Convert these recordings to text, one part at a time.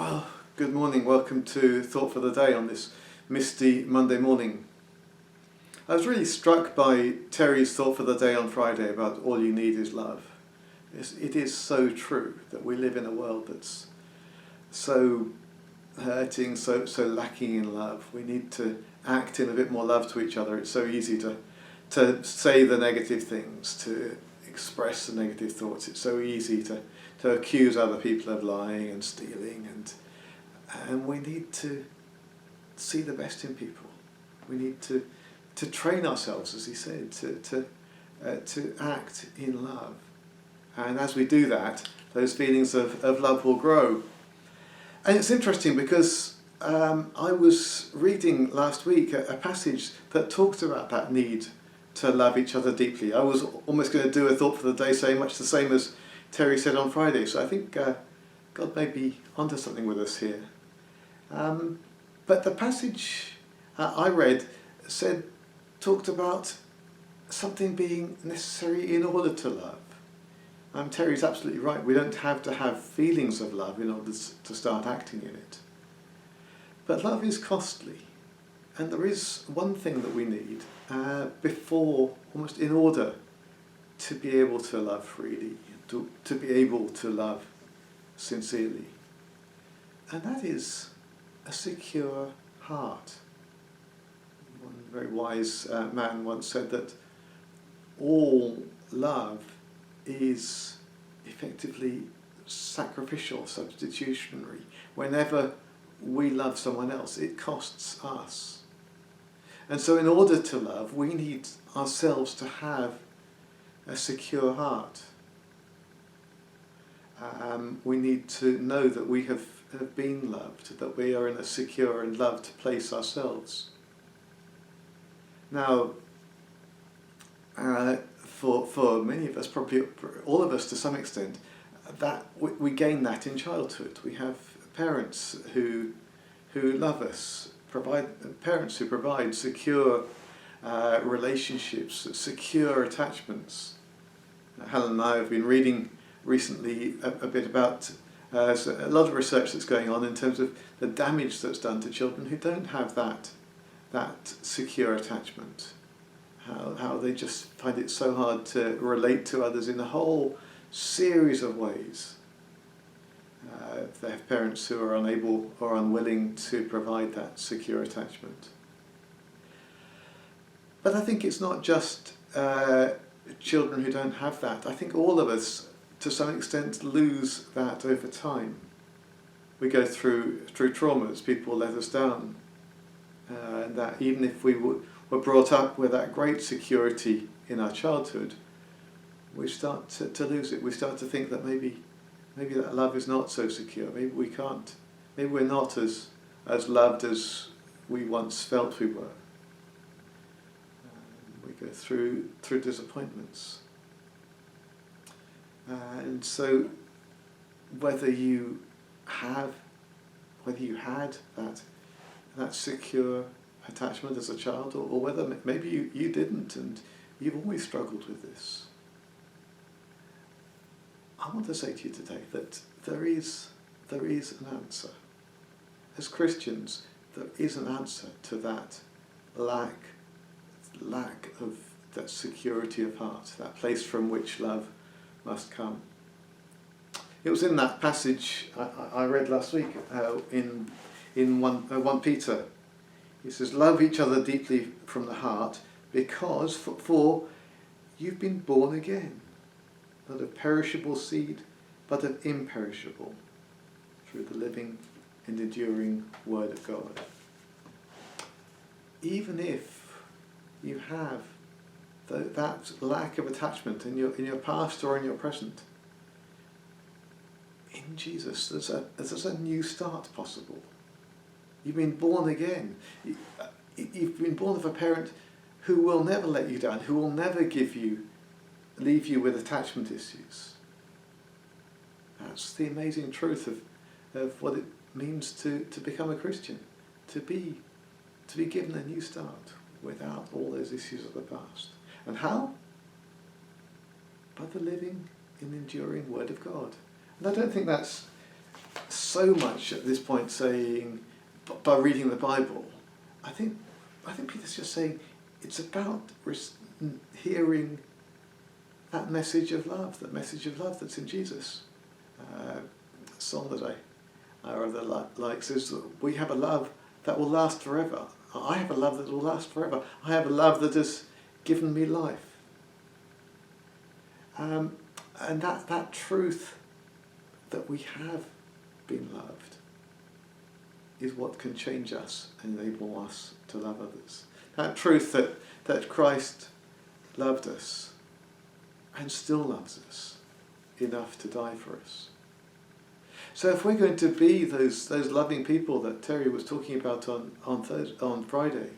Well, good morning. Welcome to Thought for the Day on this misty Monday morning. I was really struck by Terry's Thought for the Day on Friday about all you need is love. It is so true that we live in a world that's so hurting, so lacking in love. We need to act in a bit more love to each other. It's so easy to say the negative things, to express the negative thoughts. It's so easy to accuse other people of lying and stealing, and we need to see the best in people. We need to train ourselves, as he said, to act in love. And as we do that, those feelings of love will grow. And it's interesting because I was reading last week a passage that talked about that need to love each other deeply. I was almost going to do a thought for the day saying much the same as Terry said on Friday. So I think God may be onto something with us here. But the passage I read talked about something being necessary in order to love. Terry's absolutely right. We don't have to have feelings of love in order to start acting in it. But love is costly. And there is one thing that we need before, almost in order to be able to love freely, to be able to love sincerely. And that is a secure heart. One very wise man once said that all love is effectively sacrificial, substitutionary. Whenever we love someone else, it costs us. And so in order to love, we need ourselves to have a secure heart. We need to know that we have been loved, that we are in a secure and loved place ourselves. Now, for many of us, probably all of us to some extent, that we gain that in childhood. We have parents who love us, parents who provide secure relationships, secure attachments. Helen and I have been reading recently a bit about a lot of research that's going on in terms of the damage that's done to children who don't have that secure attachment. How they just find it so hard to relate to others in a whole series of ways. If they have parents who are unable or unwilling to provide that secure attachment. But I think it's not just children who don't have that. I think all of us, to some extent, lose that over time. We go through traumas, people let us down. And that even if we were brought up with that great security in our childhood, we start to lose it. We start to think that maybe that love is not so secure. Maybe we can't. Maybe we're not as loved as we once felt we were. We go through disappointments. And so whether you had that secure attachment as a child, or whether maybe you didn't and you've always struggled with this, I want to say to you today that there is an answer. As Christians, there is an answer to that lack of that security of heart, that place from which love must come. It was in that passage I read last week in 1 Peter. He says, "Love each other deeply from the heart, because for you've been born again, not of perishable seed, but of imperishable, through the living and enduring Word of God." Even if you have that lack of attachment in your past or in your present, in Jesus there's a new start possible. You've been born again. You've been born of a parent who will never let you down, who will never leave you with attachment issues. That's the amazing truth of what it means to become a Christian, to be given a new start without all those issues of the past. And how? By the living and enduring Word of God. And I don't think that's so much at this point saying, by reading the Bible, I think Peter's just saying it's about hearing that message of love that's in Jesus. A song that I rather like says that we have a love that will last forever. I have a love that will last forever. I have a love that has given me life. And that truth that we have been loved is what can change us and enable us to love others. That truth that Christ loved us and still loves us enough to die for us. So if we're going to be those loving people that Terry was talking about on Friday,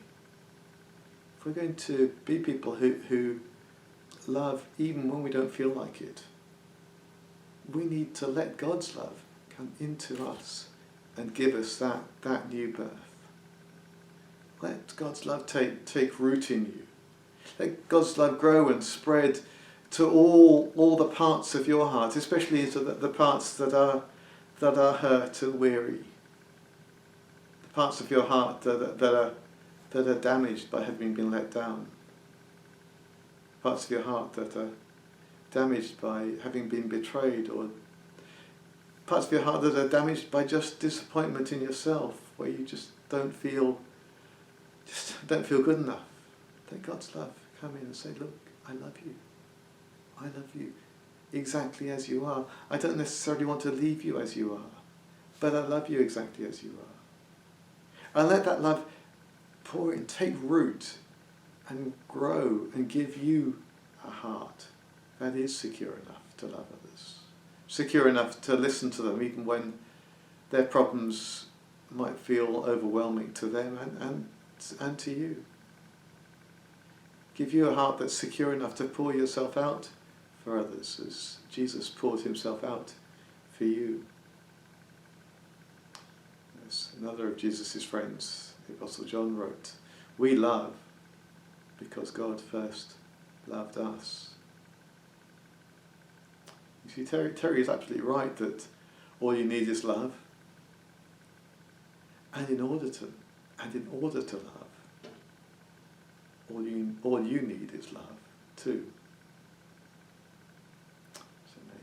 if we're going to be people who love even when we don't feel like it, we need to let God's love come into us and give us that new birth. Let God's love take root in you. Let God's love grow and spread to all the parts of your heart, especially to the parts that are hurt and weary. The parts of your heart that are damaged by having been let down. Parts of your heart that are damaged by having been betrayed, or parts of your heart that are damaged by just disappointment in yourself, where you just don't feel good enough. Let God's love come in and say, look, I love you. I love you exactly as you are. I don't necessarily want to leave you as you are, but I love you exactly as you are. And let that love pour in, take root and grow and give you a heart that is secure enough to love others. Secure enough to listen to them even when their problems might feel overwhelming to them and to you. Give you a heart that's secure enough to pour yourself out for others as Jesus poured himself out for you. As another of Jesus' friends, the Apostle John, wrote, we love because God first loved us. You see, Terry is absolutely right that all you need is love. And in order to love, all you need is love too. So may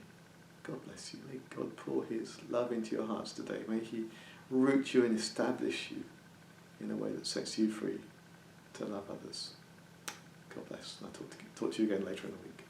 God bless you. May God pour his love into your hearts today. May he root you and establish you in a way that sets you free to love others. God bless. And I'll talk to you again later in the week.